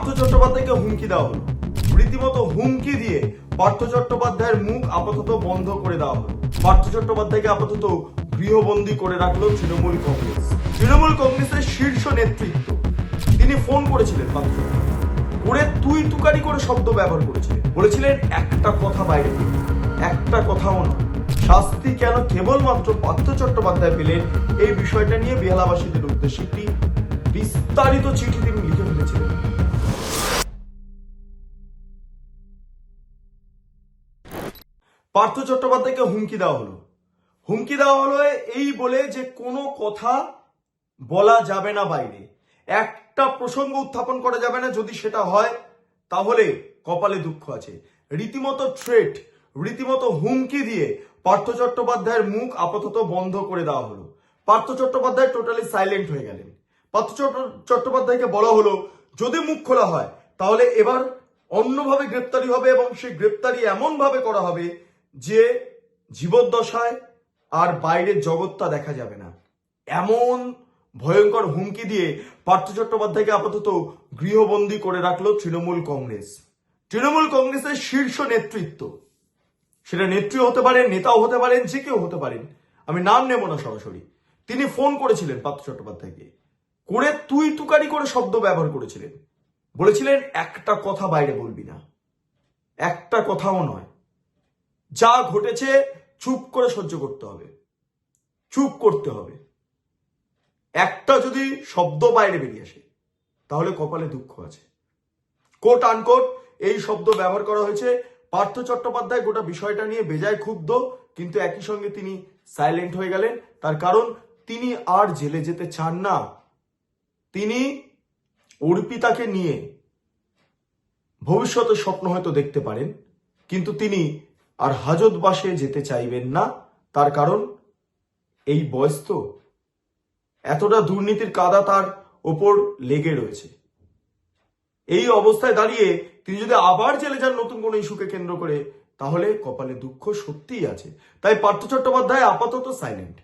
পার্থ চট্টোপাধ্যায়কে হুমকি দেওয়া হলো। রীতিমতো হুমকি দিয়ে পার্থ চট্টোপাধ্যায়ের মুখ আপাতত বন্ধ করে দেওয়া হলো। পার্থ চট্টোপাধ্যায়কে আপাতত গৃহবন্দী করে রাখলো তৃণমূল কংগ্রেস। তৃণমূল কংগ্রেসের শীর্ষ নেতৃত্ব তিনি ফোন করেছিলেন পার্থ করে তুই তুকারি করে শব্দ ব্যবহার করেছিলেন, বলেছিলেন একটা কথা বাইরে বলবি, একটা কথাও নয়। শাস্তি কেন কেবলমাত্র পার্থ চট্টোপাধ্যায় পেলেন, এই বিষয়টা নিয়ে বেহালাবাসীদের উদ্দেশ্যে একটি বিস্তারিত চিঠি তিনি লিখে ফেলেছিলেন। পার্থ চট্টোপাধ্যায়কে হুমকি দেওয়া হলো। হুমকি দেওয়া হলো এই বলে যে কোনো কথা বলা যাবে না বাইরে, একটা প্রসঙ্গ উত্থাপন করা যাবে না, যদি সেটা হয় তাহলে কপালে দুঃখ আছে। রীতিমতো থ্রেট, রীতিমতো হুমকি দিয়ে পার্থ চট্টোপাধ্যায়ের মুখ আপাতত বন্ধ করে দেওয়া হলো। পার্থ চট্টোপাধ্যায় টোটালি সাইলেন্ট হয়ে গেলেন। পার্থ চট্টোপাধ্যায়কে বলা হলো যদি মুখ খোলা হয় তাহলে এবার অন্যভাবে গ্রেপ্তারি হবে, এবং সেই গ্রেপ্তারি এমন ভাবে করা হবে যে জীবদ্দশায় আর বাইরের জগৎটা দেখা যাবে না। এমন ভয়ঙ্কর হুমকি দিয়ে পার্থ চট্টোপাধ্যায়কে আপাতত গৃহবন্দী করে রাখলো তৃণমূল কংগ্রেস। তৃণমূল কংগ্রেসের শীর্ষ নেতৃত্ব, সেটা নেত্রী হতে পারেন, নেতাও হতে পারেন, যে কেউ হতে পারেন, আমি নাম নেব না সরাসরি, তিনি ফোন করেছিলেন পার্থ চট্টোপাধ্যায়কে করে তুই তুকারি করে শব্দ ব্যবহার করেছিলেন, বলেছিলেন একটা কথা বাইরে বলবি না, একটা কথাও নয়। যা ঘটেছে চুপ করে সহ্য করতে হবে, চুপ করতে হবে। একটা যদি শব্দ বাইরে বেরিয়ে আসে তাহলে কপালে দুঃখ আছে। কোট আনকোট এই শব্দ ব্যবহার করা হয়েছে। পার্থ চট্টোপাধ্যায় গোটা বিষয়টা নিয়ে বেজায় ক্ষুব্ধ, কিন্তু একই সঙ্গে তিনি সাইলেন্ট হয়ে গেলেন। তার কারণ তিনি আর জেলে যেতে চান না। তিনি অর্পিতাকে নিয়ে ভবিষ্যতে স্বপ্ন হয়তো দেখতে পারেন, কিন্তু তিনি আর হাজতবাসে যেতে চাইবেন না। তার কারণ এই বয়স তো, এতটা দুর্নীতির কাদা তার ওপর লেগে রয়েছে। এই অবস্থায় দাঁড়িয়ে তিনি যদি আবার জেলে যান নতুন কোনো ইস্যুকে কেন্দ্র করে, তাহলে কপালে দুঃখ সত্যিই আছে। তাই পার্থ চট্টোপাধ্যায় আপাতত সাইলেন্ট।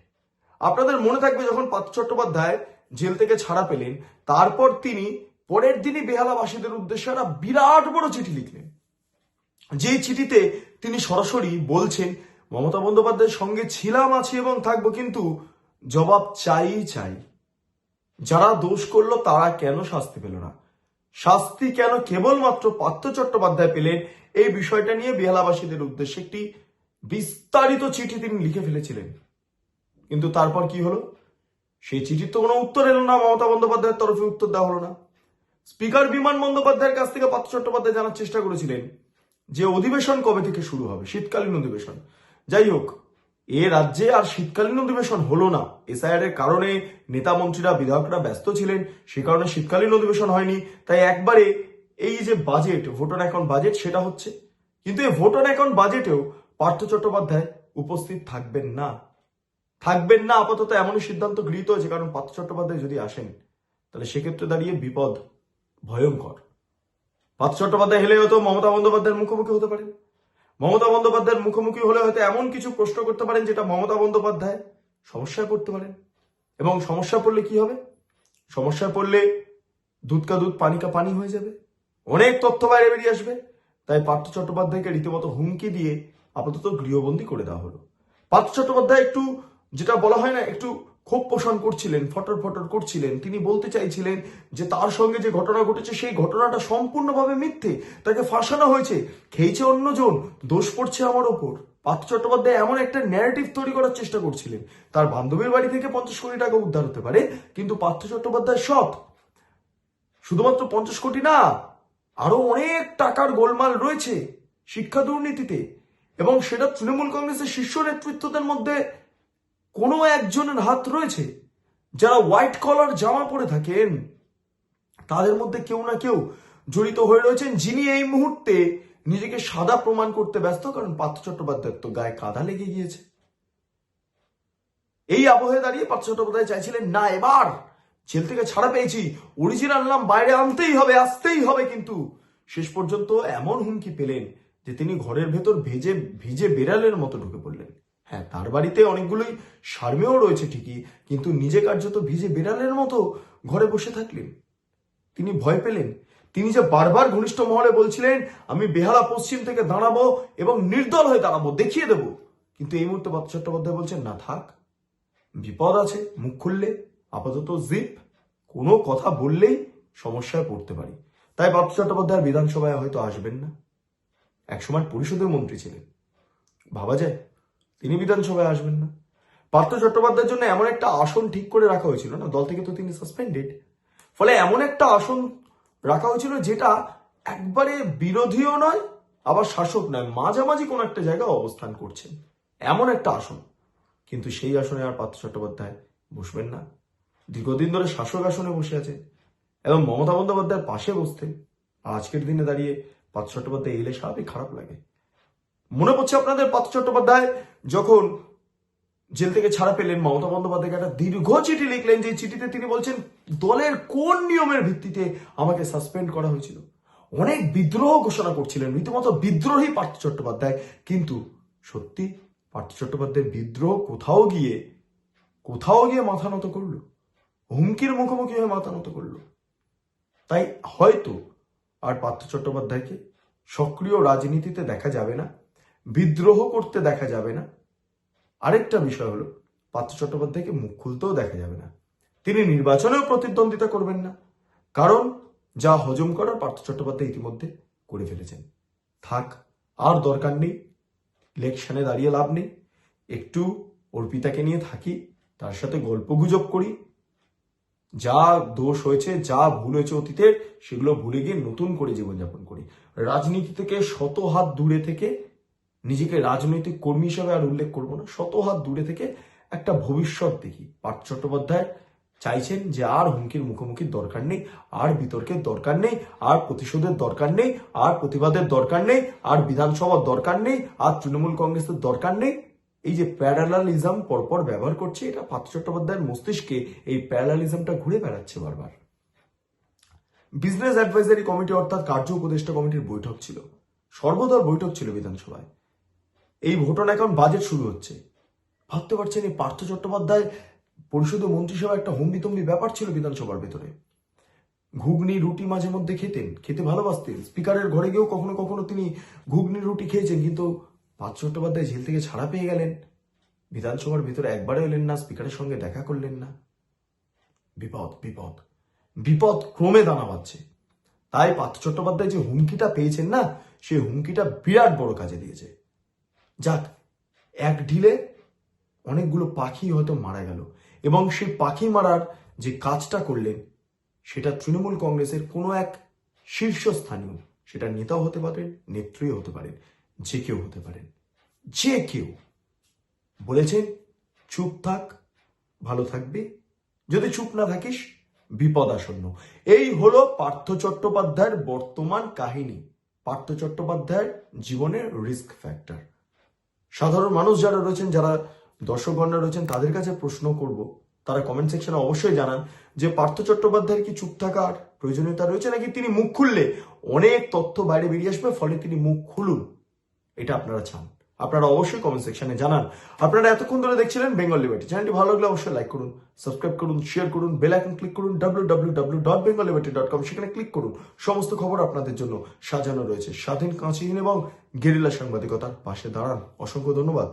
আপনাদের মনে থাকবে যখন পার্থ চট্টোপাধ্যায় জেল থেকে ছাড়া পেলেন, তারপর তিনি পরের দিনই বেহালাবাসীদের উদ্দেশ্যে একটা বিরাট বড় চিঠি লিখলেন। যেই চিঠিতে তিনি সরাসরি বলছেন মমতা বন্দ্যোপাধ্যায়ের সঙ্গে ছিলাম, আছি এবং থাকবো, কিন্তু জবাব চাই চাই। যারা দোষ করলো তারা কেন শাস্তি পেল না, শাস্তি কেন কেবলমাত্র পার্থ চট্টোপাধ্যায় পেলেন, এই বিষয়টা নিয়ে বেহালাবাসীদের উদ্দেশ্যে একটি বিস্তারিত চিঠি তিনি লিখে ফেলেছিলেন। কিন্তু তারপর কি হলো, সেই চিঠির তো কোনো উত্তর এলো না, মমতা বন্দ্যোপাধ্যায়ের তরফে উত্তর দেওয়া হলো না। স্পিকার বিমান বন্দ্যোপাধ্যায়ের কাছ থেকে পার্থ চট্টোপাধ্যায় জানার চেষ্টা করেছিলেন যে অধিবেশন কবে থেকে শুরু হবে, শীতকালীন অধিবেশন। যাই হোক, এ রাজ্যে আর শীতকালীন অধিবেশন হলো না। এসআইআর এর কারণে নেতা মন্ত্রীরা বিধায়করা ব্যস্ত ছিলেন, সে কারণে শীতকালীন অধিবেশন হয়নি। তাই একবারে এই যে budget, vote on account budget, সেটা হচ্ছে। কিন্তু এই ভোট অন অ্যাকাউন্ট বাজেটেও পার্থ চট্টোপাধ্যায় উপস্থিত থাকবেন না, থাকবেন না আপাতত এমনই সিদ্ধান্ত গৃহীত হয়েছে। কারণ পার্থ চট্টোপাধ্যায় যদি আসেন তাহলে সেক্ষেত্রে দাঁড়িয়ে বিপদ ভয়ঙ্কর। পার্থ চট্টোপাধ্যায় হেলে হয়তো মমতা বন্দ্যোপাধ্যায়ের মুখোমুখি হতে পারেন। মমতা বন্দ্যোপাধ্যায়ের মুখোমুখি হলে হয়তো এমন কিছু প্রশ্ন করতে পারেন যেটা মমতা বন্দ্যোপাধ্যায় সমস্যায় পড়তে পারেন। এবং সমস্যা পড়লে কি হবে, সমস্যায় পড়লে দুধ কা দুধ পানি কা পানি হয়ে যাবে, অনেক তথ্য বাইরে বেরিয়ে আসবে। তাই পার্থ চট্টোপাধ্যায়কে রীতিমতো হুমকি দিয়ে আপাতত গৃহবন্দী করে দেওয়া হলো। পার্থ চট্টোপাধ্যায় একটু, যেটা বলা হয় না, একটু ক্ষোভ পোষণ করছিলেন, ফটর ফটর করছিলেন। তিনি বলতে চাইছিলেন যে তার সঙ্গে যে ঘটনা ঘটেছে সেই ঘটনাটা সম্পূর্ণভাবে মিথ্যে, তাকে ফাঁসানো হয়েছে, খেয়েছে অন্যজন, দোষ পড়ছে আমার ওপর। পার্থ চট্টোপাধ্যায় এমন একটা ন্যারেটিভ তৈরি করার চেষ্টা করছিলেন। তার বান্ধবীর বাড়ি থেকে 50 কোটি টাকা উদ্ধার হতে পারে, কিন্তু পার্থ চট্টোপাধ্যায় সৎ। শুধুমাত্র 50 কোটি না, আরো অনেক টাকার গোলমাল রয়েছে শিক্ষা দুর্নীতিতে, এবং সেটা তৃণমূল কংগ্রেসের শীর্ষ নেতৃত্বদের মধ্যে কোনো একজনের হাত রয়েছে। যারা হোয়াইট কলার জামা পরে থাকেন তাদের মধ্যে কেউ না কেউ জড়িত হয়ে রয়েছেন, যিনি এই মুহূর্তে নিজেকে সাদা প্রমাণ করতে ব্যস্ত। কারণ পার্থ চট্টোপাধ্যায়ের তো গায়ে কাদা লেগে গিয়েছে। এই আবহে দাঁড়িয়ে পার্থ চট্টোপাধ্যায় চাইছিলেন না, এবার জেল থেকে ছাড়া পেয়েছি, অরিজিনাল নাম বাইরে আনতেই হবে, আসতেই হবে। কিন্তু শেষ পর্যন্ত এমন হুমকি পেলেন যে তিনি ঘরের ভেতর ভিজে বেড়ালের মতো ঢুকে পড়লেন। হ্যাঁ, তার বাড়িতে অনেকগুলোই সারমেয় রয়েছে ঠিকই, কিন্তু নিজে কার্যত ভিজে বেড়ালের মতো ঘরে বসে থাকলেন। তিনি ভয় পেলেন। তিনি যে বারবার ঘনিষ্ঠ মহলে বলছিলেন আমি বেহালা পশ্চিম থেকে দাঁড়াবো এবং নির্দল হয়ে দাঁড়াবো, দেখিয়ে দেব, কিন্তু এই মুহূর্তে পার্থ চট্টোপাধ্যায় বলছেন না থাক, বিপদ আছে, মুখ খুললে আপাতত জিপ, কোনো কথা বললেই সমস্যায় পড়তে পারি। তাই পার্থ চট্টোপাধ্যায় বিধানসভায় হয়তো আসবেন না। একসময় পরিষদের মন্ত্রী ছিলেন, ভাবা যায় তিনি বিধানসভায় আসবেন না। পার্থ চট্টোপাধ্যায়ের জন্য এমন একটা আসন ঠিক করে রাখা হয়েছিল না, দল থেকে তো তিনি সাসপেন্ডেড, ফলে এমন একটা আসন রাখা হয়েছিল যেটা একবারে বিরোধীও নয় আবার শাসক নয়, মাঝামাঝি কোন একটা জায়গায় অবস্থান করছেন, এমন একটা আসন। কিন্তু সেই আসনে আর পার্থ চট্টোপাধ্যায় বসবেন না। দীর্ঘদিন ধরে শাসক আসনে বসে আছেন এবং মমতা বন্দ্যোপাধ্যায়ের পাশে বসতেন। আজকের দিনে দাঁড়িয়ে পার্থ চট্টোপাধ্যায় এলে স্বাভাবিক খারাপ লাগে। মনে পড়ছে আপনাদের পার্থ চট্টোপাধ্যায় যখন জেল থেকে ছাড়া পেলেন, মমতা বন্দ্যোপাধ্যায়কে একটা দীর্ঘ চিঠি লিখলেন, যে চিঠিতে তিনি বলছেন দলের কোন নিয়মের ভিত্তিতে আমাকে সাসপেন্ড করা হয়েছিল। অনেক বিদ্রোহ ঘোষণা করছিলেন, রীতিমতো বিদ্রোহী পার্থ চট্টোপাধ্যায়। কিন্তু সত্যি পার্থ চট্টোপাধ্যায়ের বিদ্রোহ কোথাও গিয়ে মাথা নত করলো, হুমকির মুখোমুখি হয়ে মাথা নত করলো। তাই হয়তো আর পার্থ চট্টোপাধ্যায়কে সক্রিয় রাজনীতিতে দেখা যাবে না, বিদ্রোহ করতে দেখা যাবে না। আরেকটা বিষয় হলো পার্থ চট্টোপাধ্যায়কে মুখ খুলতেও দেখা যাবে না। তিনি নির্বাচনেও প্রতিদ্বন্দ্বিতা করবেন না, কারণ যা হজম করার পার্থ চট্টোপাধ্যায় ইতিমধ্যে করে ফেলেছেন। থাক, আর দরকার নেই, ইলেকশনে দাঁড়িয়ে লাভ নেই। একটু অর্পিতাকে নিয়ে থাকি, তার সাথে গল্প গুজব করি, যা দোষ হয়েছে, যা ভুল হয়েছে অতীতের, সেগুলো ভুলে গিয়ে নতুন করে জীবনযাপন করি। রাজনীতি থেকে শত হাত দূরে থেকে, নিজেকে রাজনৈতিক কর্মী হিসাবে আর উল্লেখ করব না, শত হাত দূরে থেকে একটা ভবিষ্যৎ দেখি। পার্থ চট্টোপাধ্যায় চাইছেন যে আর হুমকির মুখোমুখির দরকার নেই, আর বিতর্কের দরকার নেই, আর প্রতিশোধের দরকার নেই, আর প্রতিবাদের দরকার নেই, আর বিধানসভার দরকার নেই, আর তৃণমূল কংগ্রেসের দরকার নেই। এই যে প্যারালালিজম পরপর ব্যবহার করছে, এটা পার্থ চট্টোপাধ্যায়ের মস্তিষ্কে এই প্যারালালিজমটা ঘুরে বেড়াচ্ছে বারবার। বিজনেস অ্যাডভাইজারি কমিটি অর্থাৎ কার্য উপদেষ্টা কমিটির বৈঠক ছিল, সর্বদল বৈঠক ছিল বিধানসভায়। এই ভোটন এখন বাজেট শুরু হচ্ছে, ভাবতে পারছেন এই পার্থ চট্টোপাধ্যায় পরিষদীয় মন্ত্রিসভা একটা হম্বিতম্বি ব্যাপার ছিল বিধানসভার ভেতরে। ঘুগনি রুটি মাঝে মধ্যে খেতে ভালোবাসতেন, স্পিকারের ঘরে গিয়েও কখনো কখনো তিনি ঘুগনি রুটি খেয়েছেন। কিন্তু পার্থ চট্টোপাধ্যায় জেল থেকে ছাড়া পেয়ে গেলেন, বিধানসভার ভেতরে একবারও এলেন না, স্পিকারের সঙ্গে দেখা করলেন না। বিপদ বিপদ বিপদ ক্রমে দানা বাঁধছে। তাই পার্থ চট্টোপাধ্যায় যে হুমকিটা পেয়েছেন না, সেই হুমকিটা বিরাট বড় কাজে দিয়েছে। যাক, এক ঢিলে অনেকগুলো পাখি হয়তো মারা গেল, এবং সেই পাখি মারার যে কাজটা করলেন সেটা তৃণমূল কংগ্রেসের কোনো এক শীর্ষস্থানীয়, সেটা নেতাও হতে পারেন, নেত্রীও হতে পারেন, যে কেউ হতে পারেন, যে কেউ বলেছেন চুপ থাক, ভালো থাকবি, যদি চুপ না থাকিস বিপদ আসন্ন। এই হলো পার্থ চট্টোপাধ্যায়ের বর্তমান কাহিনী, পার্থ চট্টোপাধ্যায়ের জীবনের রিস্ক ফ্যাক্টর। সাধারণ মানুষ যারা রয়েছেন, যারা দর্শকগণরা রয়েছেন, তাদের কাছে প্রশ্ন করব, তারা কমেন্ট সেকশনে অবশ্যই জানান যে পার্থ চট্টোপাধ্যায়ের কি চুপ থাকার প্রয়োজনীয়তা রয়েছে, নাকি তিনি মুখ খুললে অনেক তথ্য বাইরে বেরিয়ে আসবে, ফলে তিনি মুখ খুলুন, এটা আপনারা চান? আপনারা অবশ্যই কমেন্ট সেকশনে জানান। আপনারা এতক্ষণ ধরে দেখছিলেন বেঙ্গল লিবার্টি। চ্যানেলটি ভালো লাগলে অবশ্যই লাইক করুন, সাবস্ক্রাইব করুন, শেয়ার করুন, বেল আইকন ক্লিক করুন, www.bengalliberty.com, সেখানে ক্লিক করুন। সমস্ত খবর আপনাদের জন্য সাজানো রয়েছে। স্বাধীন, কাঁচিহীন এবং গেরিলা সাংবাদিকতার পাশে দাঁড়ান। অসংখ্য ধন্যবাদ।